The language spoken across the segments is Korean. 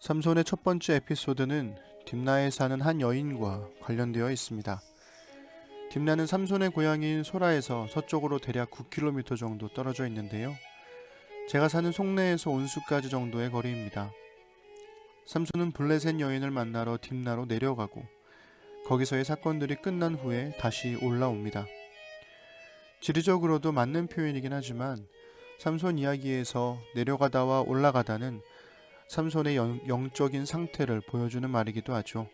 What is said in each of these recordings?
삼손의 첫 번째 에피소드는 딥나에 사는 한 여인과 관련되어 있습니다. 딥나는 삼손의 고향인 소라에서 서쪽으로 대략 9km 정도 떨어져 있는데요. 제가 사는 송내에서 온수까지 정도의 거리입니다. 삼손은 블레셋 여인을 만나러 딥나로 내려가고 거기서의 사건들이 끝난 후에 다시 올라옵니다. 지리적으로도 맞는 표현이긴 하지만 삼손 이야기에서 내려가다와 올라가다는 삼손의 영적인 상태를 보여주는 말이기도 하죠.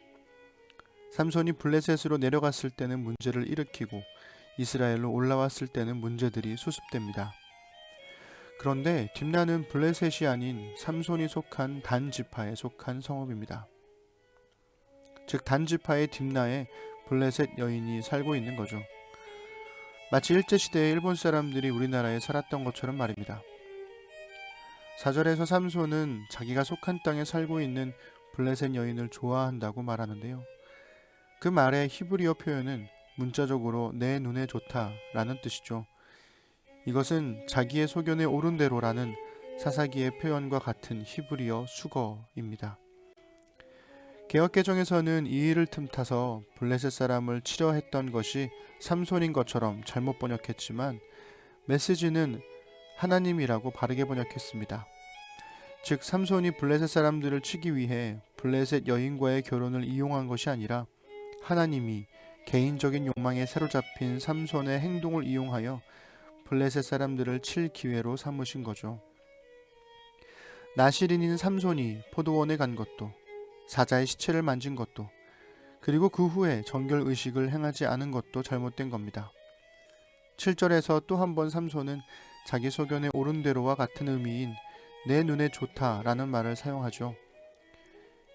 삼손이 블레셋으로 내려갔을 때는 문제를 일으키고 이스라엘로 올라왔을 때는 문제들이 수습됩니다. 그런데 딥나는 블레셋이 아닌 삼손이 속한 단 지파에 속한 성읍입니다. 즉 단 지파의 딥나에 블레셋 여인이 살고 있는 거죠. 마치 일제시대의 일본 사람들이 우리나라에 살았던 것처럼 말입니다. 4절에서 삼손은 자기가 속한 땅에 살고 있는 블레셋 여인을 좋아한다고 말하는데요. 그 말의 히브리어 표현은 문자적으로 내 눈에 좋다 라는 뜻이죠. 이것은 자기의 소견에 옳은 대로라는 사사기의 표현과 같은 히브리어 수거입니다. 개역개정에서는 이 일을 틈타서 블레셋 사람을 치려 했던 것이 삼손인 것처럼 잘못 번역했지만 메시지는 하나님이라고 바르게 번역했습니다. 즉 삼손이 블레셋 사람들을 치기 위해 블레셋 여인과의 결혼을 이용한 것이 아니라 하나님이 개인적인 욕망에 사로잡힌 삼손의 행동을 이용하여 블레셋 사람들을 칠 기회로 삼으신 거죠. 나실인인 삼손이 포도원에 간 것도, 사자의 시체를 만진 것도, 그리고 그 후에 정결의식을 행하지 않은 것도 잘못된 겁니다. 7절에서 또 한 번 삼손은 자기 소견에 옳은 대로와 같은 의미인 내 눈에 좋다 라는 말을 사용하죠.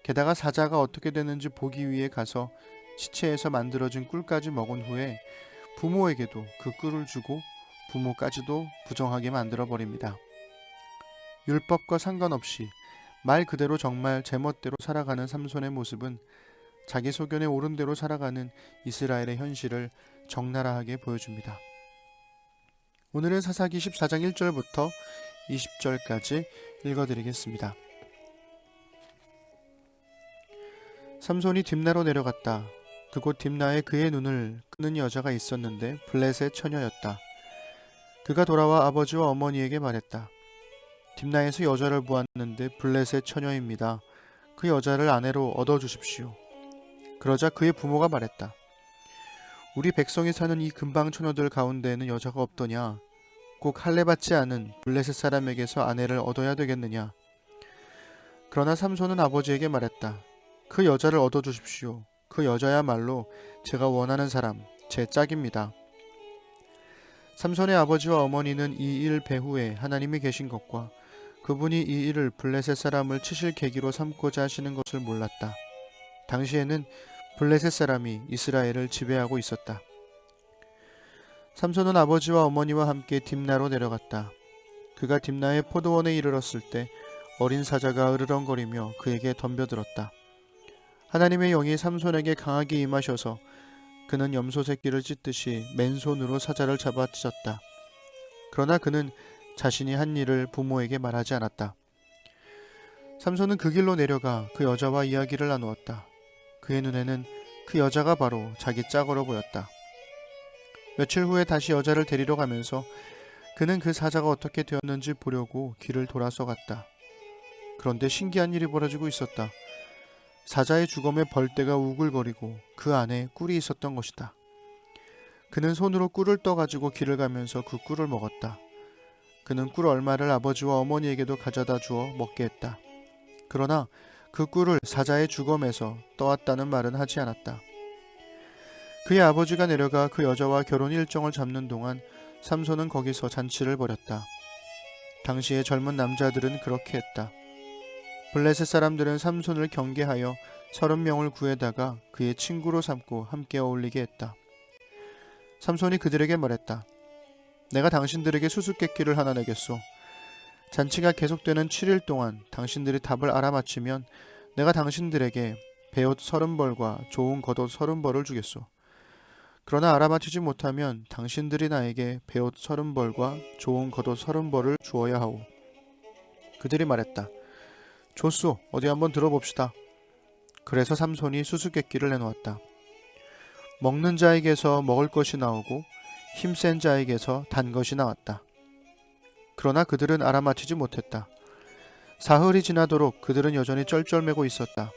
게다가 사자가 어떻게 되는지 보기 위해 가서 시체에서 만들어진 꿀까지 먹은 후에 부모에게도 그 꿀을 주고 부모까지도 부정하게 만들어버립니다. 율법과 상관없이 말 그대로 정말 제멋대로 살아가는 삼손의 모습은 자기 소견에 옳은 대로 살아가는 이스라엘의 현실을 적나라하게 보여줍니다. 오늘은 사사기 14장 1절부터 20절까지 읽어드리겠습니다. 삼손이 딥나로 내려갔다. 그곳 딥나에 그의 눈을 끄는 여자가 있었는데 블레셋 처녀였다. 그가 돌아와 아버지와 어머니에게 말했다. 딥나에서 여자를 보았는데 블레셋 처녀입니다. 그 여자를 아내로 얻어주십시오. 그러자 그의 부모가 말했다. 우리 백성이 사는 이 근방 처녀들 가운데에는 여자가 없더냐? 꼭 할례받지 않은 블레셋 사람에게서 아내를 얻어야 되겠느냐? 그러나 삼손은 아버지에게 말했다. 그 여자를 얻어주십시오. 그 여자야말로 제가 원하는 사람, 제 짝입니다. 삼손의 아버지와 어머니는 이 일 배후에 하나님이 계신 것과 그분이 이 일을 블레셋 사람을 치실 계기로 삼고자 하시는 것을 몰랐다. 당시에는 블레셋 사람이 이스라엘을 지배하고 있었다. 삼손은 아버지와 어머니와 함께 딥나로 내려갔다. 그가 딥나의 포도원에 이르렀을 때 어린 사자가 으르렁거리며 그에게 덤벼들었다. 하나님의 영이 삼손에게 강하게 임하셔서 그는 염소 새끼를 찢듯이 맨손으로 사자를 잡아 찢었다. 그러나 그는 자신이 한 일을 부모에게 말하지 않았다. 삼손은 그 길로 내려가 그 여자와 이야기를 나누었다. 그의 눈에는 그 여자가 바로 자기 짝으로 보였다. 며칠 후에 다시 여자를 데리러 가면서 그는 그 사자가 어떻게 되었는지 보려고 길을 돌아서 갔다. 그런데 신기한 일이 벌어지고 있었다. 사자의 주검에 벌떼가 우글거리고 그 안에 꿀이 있었던 것이다. 그는 손으로 꿀을 떠가지고 길을 가면서 그 꿀을 먹었다. 그는 꿀 얼마를 아버지와 어머니에게도 가져다 주어 먹게 했다. 그러나 그 꿀을 사자의 주검에서 떠왔다는 말은 하지 않았다. 그의 아버지가 내려가 그 여자와 결혼 일정을 잡는 동안 삼손은 거기서 잔치를 벌였다. 당시의 젊은 남자들은 그렇게 했다. 블레셋 사람들은 삼손을 경계하여 30명을 구해다가 그의 친구로 삼고 함께 어울리게 했다. 삼손이 그들에게 말했다. 내가 당신들에게 수수께끼를 하나 내겠소. 잔치가 계속되는 7일 동안 당신들이 답을 알아맞히면 내가 당신들에게 베옷 30벌과 좋은 겉옷 30벌을 주겠소. 그러나 알아맞히지 못하면 당신들이 나에게 베옷 30벌과 좋은 겉옷 30벌을 주어야 하오. 그들이 말했다. 좋소, 어디 한번 들어봅시다. 그래서 삼손이 수수께끼를 내놓았다. 먹는 자에게서 먹을 것이 나오고 힘센 자에게서 단 것이 나왔다. 그러나 그들은 알아맞히지 못했다. 사흘이 지나도록 그들은 여전히 쩔쩔매고 있었다.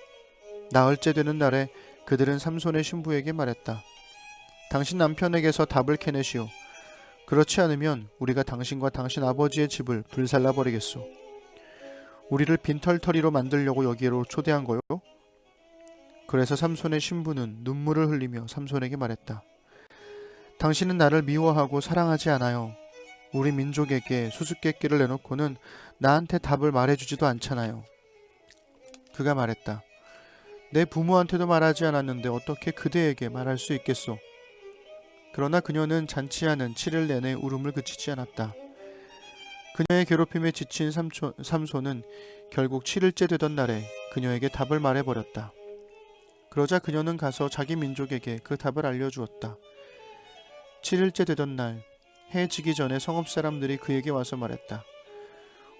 나흘째 되는 날에 그들은 삼손의 신부에게 말했다. 당신 남편에게서 답을 캐내시오. 그렇지 않으면 우리가 당신과 당신 아버지의 집을 불살라버리겠소. 우리를 빈털터리로 만들려고 여기로 초대한 거요? 그래서 삼손의 신부는 눈물을 흘리며 삼손에게 말했다. 당신은 나를 미워하고 사랑하지 않아요. 우리 민족에게 수수께끼를 내놓고는 나한테 답을 말해주지도 않잖아요. 그가 말했다. 내 부모한테도 말하지 않았는데 어떻게 그대에게 말할 수 있겠소? 그러나 그녀는 잔치하는 7일 내내 울음을 그치지 않았다. 그녀의 괴롭힘에 지친 삼손은 결국 7일째 되던 날에 그녀에게 답을 말해버렸다. 그러자 그녀는 가서 자기 민족에게 그 답을 알려주었다. 7일째 되던 날, 해 지기 전에 성읍 사람들이 그에게 와서 말했다.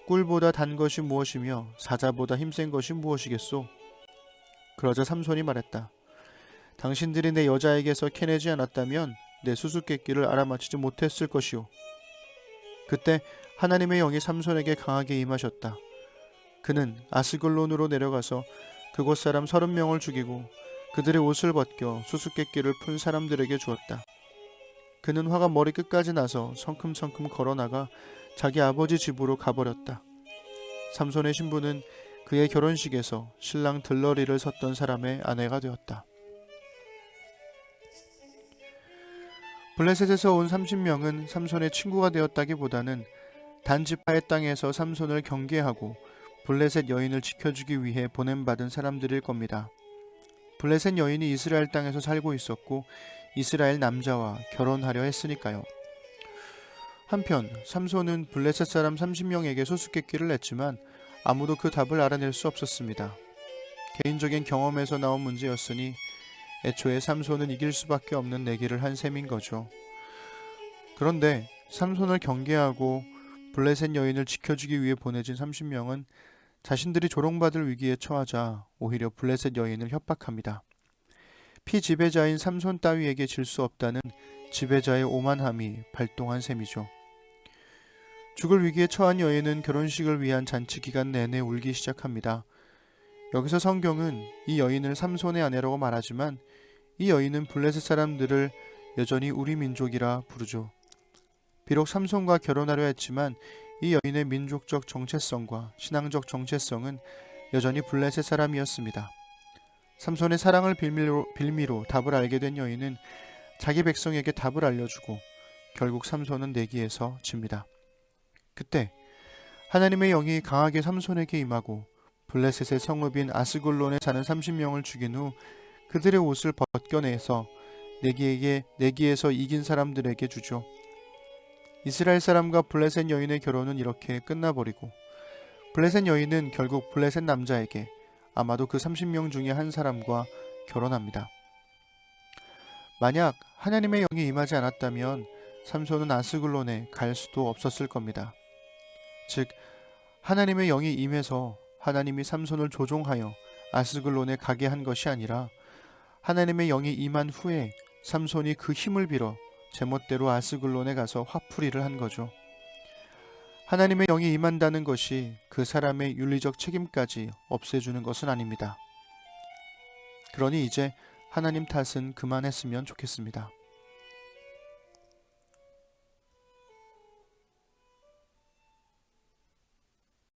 꿀보다 단 것이 무엇이며 사자보다 힘센 것이 무엇이겠소? 그러자 삼손이 말했다. 당신들이 내 여자에게서 캐내지 않았다면 내 수수께끼를 알아맞히지 못했을 것이오. 그때 하나님의 영이 삼손에게 강하게 임하셨다. 그는 아스글론으로 내려가서 그곳 사람 30명을 죽이고 그들의 옷을 벗겨 수수께끼를 푼 사람들에게 주었다. 그는 화가 머리끝까지 나서 성큼성큼 걸어나가 자기 아버지 집으로 가버렸다. 삼손의 신부는 그의 결혼식에서 신랑 들러리를 섰던 사람의 아내가 되었다. 블레셋에서 온 30명은 삼손의 친구가 되었다기보다는 단지파의 땅에서 삼손을 경계하고 블레셋 여인을 지켜주기 위해 보냄받은 사람들일 겁니다. 블레셋 여인이 이스라엘 땅에서 살고 있었고 이스라엘 남자와 결혼하려 했으니까요. 한편 삼손은 블레셋 사람 30명에게 수수께끼를 냈지만 아무도 그 답을 알아낼 수 없었습니다. 개인적인 경험에서 나온 문제였으니 애초에 삼손은 이길 수밖에 없는 내기를 한 셈인 거죠. 그런데 삼손을 경계하고 블레셋 여인을 지켜주기 위해 보내진 30명은 자신들이 조롱받을 위기에 처하자 오히려 블레셋 여인을 협박합니다. 피지배자인 삼손 따위에게 질 수 없다는 지배자의 오만함이 발동한 셈이죠. 죽을 위기에 처한 여인은 결혼식을 위한 잔치 기간 내내 울기 시작합니다. 여기서 성경은 이 여인을 삼손의 아내라고 말하지만 이 여인은 블레셋 사람들을 여전히 우리 민족이라 부르죠. 비록 삼손과 결혼하려 했지만 이 여인의 민족적 정체성과 신앙적 정체성은 여전히 블레셋 사람이었습니다. 삼손의 사랑을 빌미로 답을 알게 된 여인은 자기 백성에게 답을 알려주고 결국 삼손은 내기에서 집니다. 그때 하나님의 영이 강하게 삼손에게 임하고 블레셋의 성읍인 아스글론에 사는 30명을 죽인 후 그들의 옷을 벗겨내서 내기에서 이긴 사람들에게 주죠. 이스라엘 사람과 블레셋 여인의 결혼은 이렇게 끝나버리고 블레셋 여인은 결국 블레셋 남자에게 아마도 그 30명 중에 한 사람과 결혼합니다. 만약 하나님의 영이 임하지 않았다면 삼손은 아스글론에 갈 수도 없었을 겁니다. 즉 하나님의 영이 임해서 하나님이 삼손을 조종하여 아스글론에 가게 한 것이 아니라 하나님의 영이 임한 후에 삼손이 그 힘을 빌어 제멋대로 아스글론에 가서 화풀이를 한 거죠. 하나님의 영이 임한다는 것이 그 사람의 윤리적 책임까지 없애주는 것은 아닙니다. 그러니 이제 하나님 탓은 그만했으면 좋겠습니다.